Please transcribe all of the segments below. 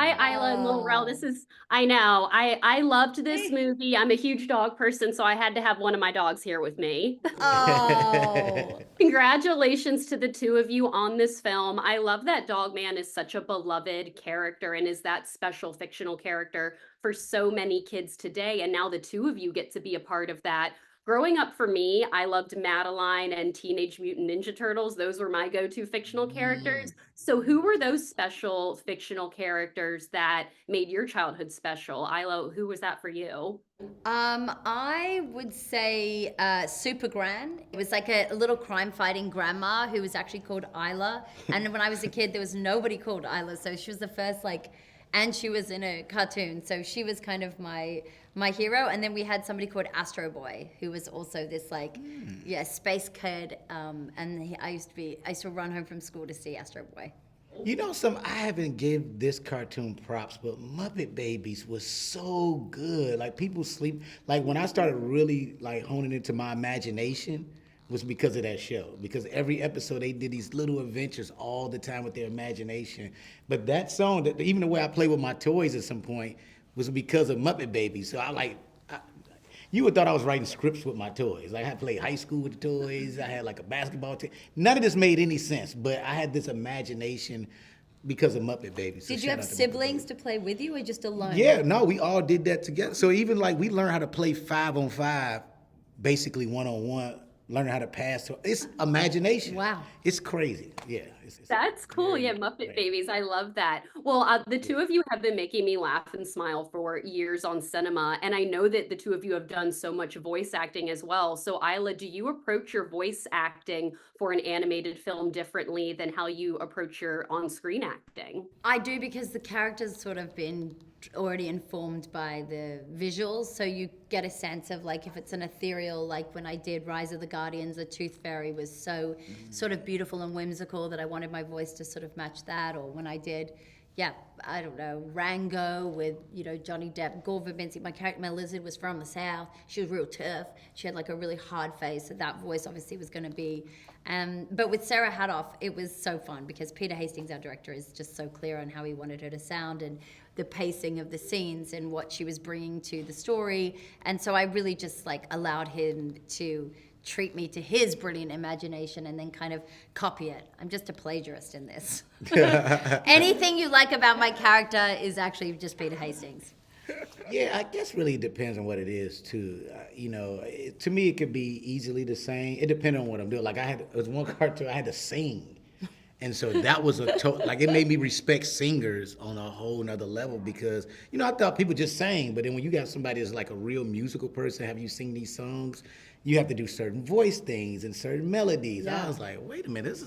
Hi, Isla and Lil Rel. Oh. I know, I loved this Hey. movie. I'm a huge dog person, so I had to have one of my dogs here with me. Oh. Congratulations to the two of you on this film. I love that Dog Man is such a beloved character and is that special fictional character for so many kids today. And now the two of you get to be a part of that. Growing up for me, I loved Madeline and Teenage Mutant Ninja Turtles. Those were my go-to fictional characters. Mm. So, who were those special fictional characters that made your childhood special? Ilo, who was that for you? I would say Super Gran. It was like a little crime fighting grandma who was actually called Isla. And when I was a kid, there was nobody called Isla, so she was the first and she was in a cartoon, so she was kind of my hero. And then we had somebody called Astro Boy, who was also this yeah, space kid. I used to run home from school to see Astro Boy. You know, some I haven't give this cartoon props, but Muppet Babies was so good. Like people sleep. Like when I started really like honing into my imagination, was because of that show. Because every episode they did these little adventures all the time with their imagination. But that song, that even the way I play with my toys at some point, was because of Muppet Babies. So you would thought I was writing scripts with my toys. Like I had played high school with the toys. I had like a basketball team. None of this made any sense, but I had this imagination because of Muppet Babies. So Did you shout have out to Muppet siblings Babies. to play with you or just alone? Yeah, no, we all did that together. So even like we learned how to play 5 on 5, basically 1 on 1. Learning how to pass. It's imagination. Wow. It's crazy. Yeah, it's That's cool. very Yeah, much Muppet right. Babies. I love that. Well, the Yeah. two of you have been making me laugh and smile for years on cinema. And I know that the two of you have done so much voice acting as well. So, Isla, do you approach your voice acting for an animated film differently than how you approach your on-screen acting? I do because the character's sort of been already informed by the visuals, so you get a sense of like if it's an ethereal, like when I did Rise of the Guardians, the Tooth Fairy was so sort of beautiful and whimsical that I wanted my voice to sort of match that, or when I did, yeah, I don't know, Rango with, Johnny Depp, Gore Verbinski. My character, my lizard, was from the South. She was real tough. She had like a really hard face. So that voice obviously was going to be. But with Sarah Hadoff, it was so fun because Peter Hastings, our director, is just so clear on how he wanted her to sound and the pacing of the scenes and what she was bringing to the story. And so I really just like allowed him to treat me to his brilliant imagination and then kind of copy it. I'm just a plagiarist in this. Anything you like about my character is actually just Peter Hastings. Yeah, I guess really depends on what it is too. To me it could be easily the same. It depends on what I'm doing. Like it was one cartoon I had to sing, and so that was like it made me respect singers on a whole nother level because I thought people just sang, but then when you got somebody that's like a real musical person, have you sing these songs, you have to do certain voice things and certain melodies. I Yeah. was like, wait a minute,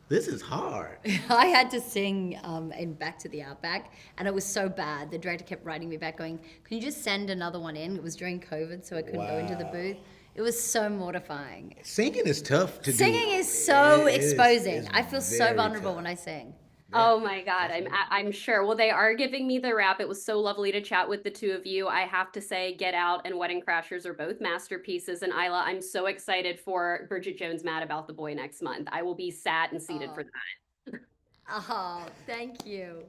this is hard. I had to sing in Back to the Outback, and it was so bad. The director kept writing me back, going, "Can you just send another one in?" It was during COVID, so I couldn't go into the Wow. booth. It was so mortifying. Singing is tough to do. Singing is so exposing. It's I feel so very vulnerable tough. when I sing. Yeah, Oh my God, definitely. I'm sure. Well, they are giving me the wrap. It was so lovely to chat with the two of you. I have to say, Get Out and Wedding Crashers are both masterpieces. And Isla, I'm so excited for Bridget Jones' Mad About the Boy next month. I will be sat and seated for Oh, that. oh, thank you.